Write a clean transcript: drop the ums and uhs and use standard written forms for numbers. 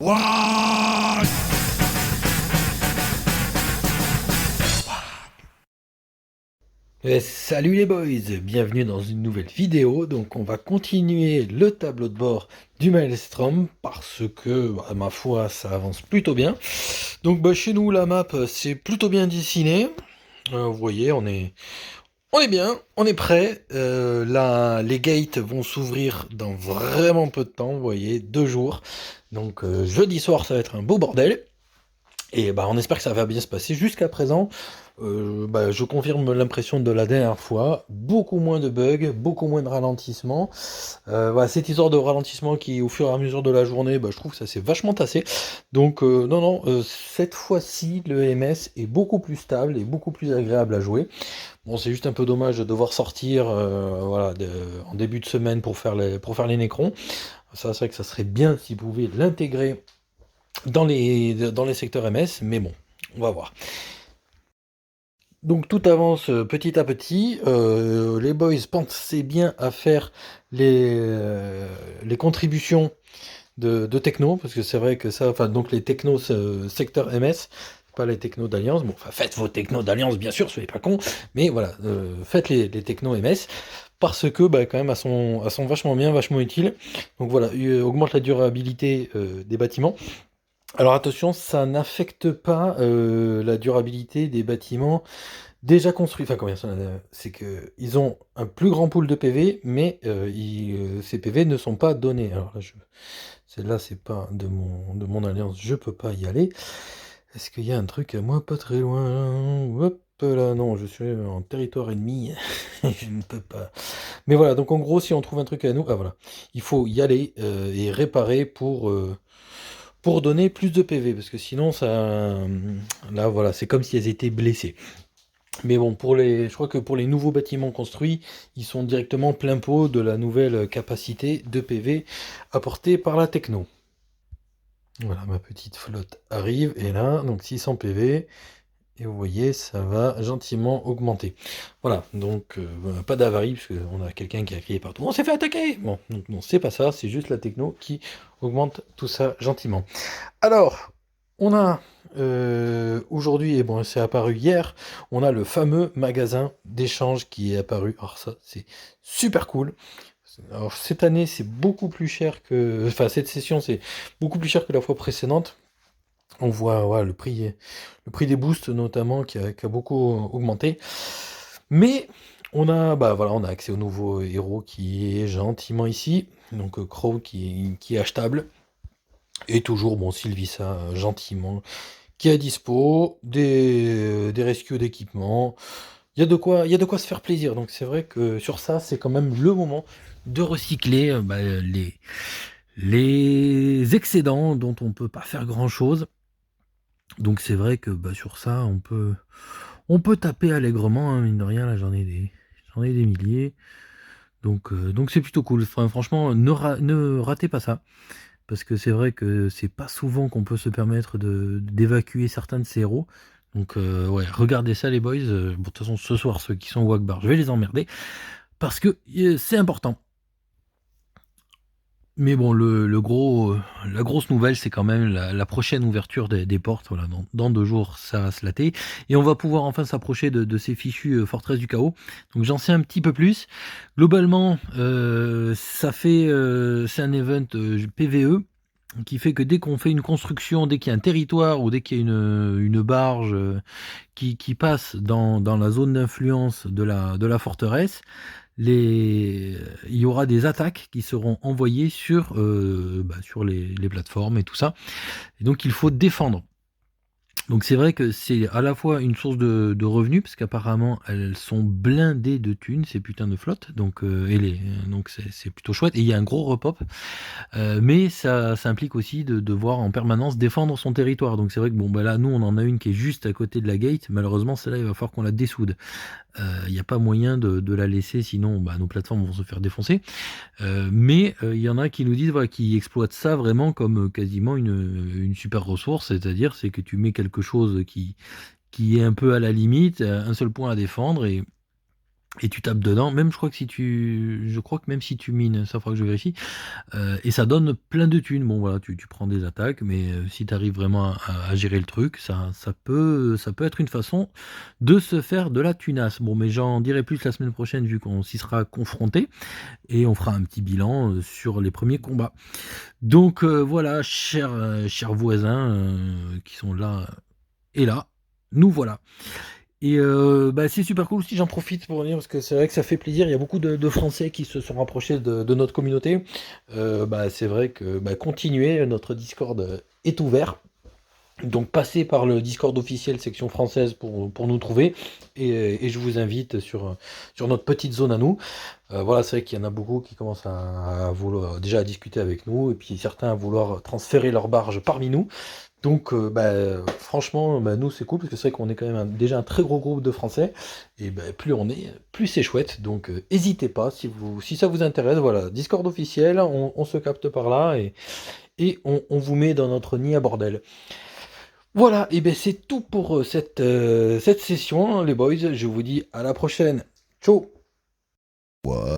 What? Salut les boys, bienvenue dans une nouvelle vidéo. Donc on va continuer le tableau de bord du Maelstrom parce que, ma foi, ça avance plutôt bien. Donc chez nous la map c'est plutôt bien dessiné. Vous voyez, on est bien, on est prêt. Là, les gates vont s'ouvrir dans vraiment peu de temps. Vous voyez, 2 jours. Donc jeudi soir ça va être un beau bordel. Et on espère que ça va bien se passer. Jusqu'à présent, je confirme l'impression de la dernière fois. Beaucoup moins de bugs, beaucoup moins de ralentissements. Voilà, cette histoire de ralentissement qui, au fur et à mesure de la journée, je trouve que ça s'est vachement tassé. Donc, non, cette fois-ci, le MS est beaucoup plus stable et beaucoup plus agréable à jouer. Bon, c'est juste un peu dommage de devoir sortir en début de semaine pour faire les Nécrons. Ça, c'est vrai que ça serait bien si vous pouviez l'intégrer dans les secteurs MS, mais bon, on va voir. Donc tout avance petit à petit. Les boys pensaient bien à faire les contributions de techno, parce que c'est vrai que ça, enfin donc les technos secteur MS, pas les technos d'Alliance. Bon, enfin faites vos technos d'Alliance bien sûr, soyez pas cons, mais voilà, faites les technos MS. Parce que quand même elles sont vachement bien, vachement utiles. Donc voilà, augmente la durabilité des bâtiments. Alors attention, ça n'affecte pas la durabilité des bâtiments déjà construits. Enfin, combien ça c'est que ils ont un plus grand pool de PV, mais ces PV ne sont pas donnés. Alors là, celle-là, c'est pas de mon alliance, je peux pas y aller. Est-ce qu'il y a un truc à moi pas très loin? Hop là, non, je suis en territoire ennemi, je ne peux pas. Mais voilà, donc en gros, si on trouve un truc à nous, voilà, il faut y aller et réparer pour donner plus de PV, parce que sinon, là, voilà, c'est comme si elles étaient blessées. Mais bon, je crois que pour les nouveaux bâtiments construits, ils sont directement plein pot de la nouvelle capacité de PV apportée par la techno. Voilà, ma petite flotte arrive, et là, donc 600 PV, et vous voyez, ça va gentiment augmenter. Voilà, donc pas d'avarie, parce qu'on a quelqu'un qui a crié partout, on s'est fait attaquer! Bon, donc non, c'est pas ça, c'est juste la techno qui augmente tout ça gentiment. Alors, on a aujourd'hui, et bon, c'est apparu hier, on a le fameux magasin d'échange qui est apparu. Alors ça, c'est super cool. Alors cette année, c'est beaucoup plus cher que... Enfin, cette session, c'est beaucoup plus cher que la fois précédente. On voit le prix des boosts notamment qui a beaucoup augmenté. Mais on a accès au nouveau héros qui est gentiment ici. Donc Crow qui est achetable. Et toujours, bon, Sylvissa, gentiment, qui est à dispo, des rescues d'équipements. Il y a de quoi se faire plaisir. Donc c'est vrai que sur ça, c'est quand même le moment de recycler les excédents dont on peut pas faire grand-chose. Donc c'est vrai que sur ça, on peut taper allègrement, hein, mine de rien, là j'en ai des milliers. Donc c'est plutôt cool. Enfin, franchement, ne ratez pas ça. Parce que c'est vrai que c'est pas souvent qu'on peut se permettre d'évacuer certains de ces héros. Donc ouais, regardez ça les boys. Bon, de toute façon, ce soir, ceux qui sont au Wakbar, je vais les emmerder. Parce que c'est important. Mais bon, la grosse nouvelle, c'est quand même la prochaine ouverture des portes. Voilà, dans 2 jours, ça va se latter. Et on va pouvoir enfin s'approcher de ces fichues Forteresse du Chaos. Donc j'en sais un petit peu plus. Globalement, c'est un event PVE qui fait que dès qu'on fait une construction, dès qu'il y a un territoire ou dès qu'il y a une barge qui passe dans la zone d'influence de la forteresse, il y aura des attaques qui seront envoyées sur les plateformes et tout ça. Et donc il faut défendre. Donc c'est vrai que c'est à la fois une source de revenus, parce qu'apparemment elles sont blindées de thunes, ces putains de flottes, donc c'est plutôt chouette, et il y a un gros repop, mais ça implique aussi de devoir en permanence défendre son territoire. Donc c'est vrai que là nous on en a une qui est juste à côté de la gate, malheureusement celle-là il va falloir qu'on la dessoude. Il n'y a pas moyen de la laisser, sinon nos plateformes vont se faire défoncer. Mais il y en a qui nous disent, voilà, qui exploitent ça vraiment comme quasiment une super ressource, c'est-à-dire c'est que tu mets quelque chose qui est un peu à la limite, un seul point à défendre, et tu tapes dedans. Même je crois que même si tu mines, ça faudra que je vérifie, et ça donne plein de thunes. Bon voilà, tu prends des attaques, mais si tu arrives vraiment à gérer le truc, ça peut être une façon de se faire de la thunasse. Bon, mais j'en dirai plus la semaine prochaine vu qu'on s'y sera confronté et on fera un petit bilan sur les premiers combats. Donc voilà, chers voisins qui sont là et là, nous voilà. Et bah, c'est super cool aussi, j'en profite pour dire parce que c'est vrai que ça fait plaisir. Il y a beaucoup de Français qui se sont rapprochés de notre communauté. Bah, c'est vrai que, bah, continuez, notre Discord est ouvert. Donc passez par le Discord officiel section française pour nous trouver et je vous invite sur notre petite zone à nous. Voilà, c'est vrai qu'il y en a beaucoup qui commencent à vouloir déjà à discuter avec nous et puis certains à vouloir transférer leur barge parmi nous. Donc bah, franchement, bah, nous c'est cool parce que c'est vrai qu'on est quand même déjà un très gros groupe de Français et bah, plus on est, plus c'est chouette. Donc n'hésitez pas si ça vous intéresse. Voilà, Discord officiel, on se capte par là et on vous met dans notre nid à bordel. Voilà, et ben c'est tout pour cette session, hein, les boys. Je vous dis à la prochaine. Ciao! What?